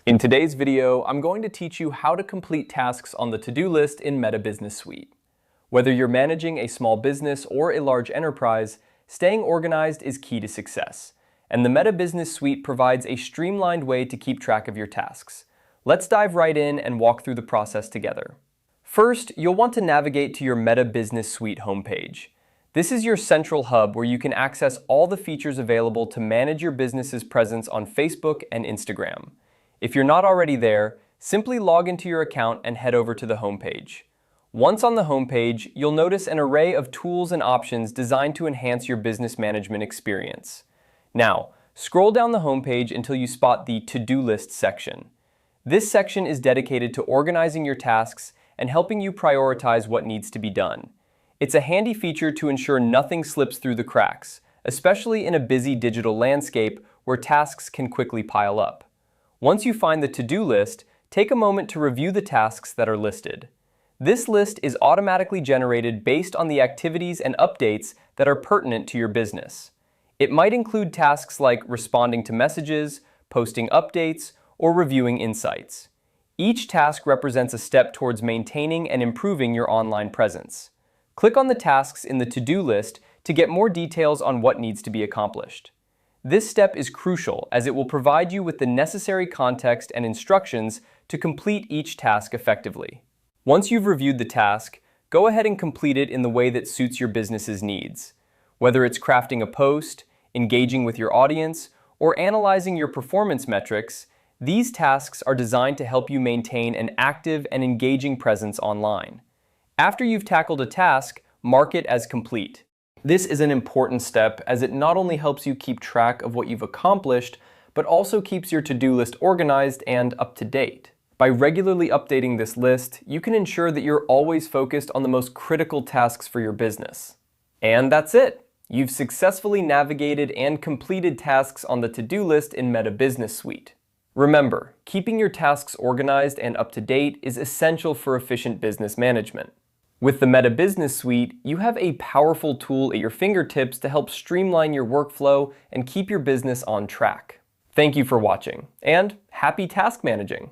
In today's video, I'm going to teach you how to complete tasks on the to-do list in Meta Business Suite. Whether you're managing a small business or a large enterprise, staying organized is key to success, and the Meta Business Suite provides a streamlined way to keep track of your tasks. Let's dive right in and walk through the process together. First, you'll want to navigate to your Meta Business Suite homepage. This is your central hub where you can access all the features available to manage your business's presence on Facebook and Instagram. If you're not already there, simply log into your account and head over to the homepage. Once on the homepage, you'll notice an array of tools and options designed to enhance your business management experience. Now, scroll down the homepage until you spot the To-Do List section. This section is dedicated to organizing your tasks and helping you prioritize what needs to be done. It's a handy feature to ensure nothing slips through the cracks, especially in a busy digital landscape where tasks can quickly pile up. Once you find the to-do list, take a moment to review the tasks that are listed. This list is automatically generated based on the activities and updates that are pertinent to your business. It might include tasks like responding to messages, posting updates, or reviewing insights. Each task represents a step towards maintaining and improving your online presence. Click on the tasks in the to-do list to get more details on what needs to be accomplished. This step is crucial as it will provide you with the necessary context and instructions to complete each task effectively. Once you've reviewed the task, go ahead and complete it in the way that suits your business's needs. Whether it's crafting a post, engaging with your audience, or analyzing your performance metrics, these tasks are designed to help you maintain an active and engaging presence online. After you've tackled a task, mark it as complete. This is an important step as it not only helps you keep track of what you've accomplished, but also keeps your to-do list organized and up to date. By regularly updating this list, you can ensure that you're always focused on the most critical tasks for your business. And that's it! You've successfully navigated and completed tasks on the to-do list in Meta Business Suite. Remember, keeping your tasks organized and up to date is essential for efficient business management. With the Meta Business Suite, you have a powerful tool at your fingertips to help streamline your workflow and keep your business on track. Thank you for watching, and happy task managing!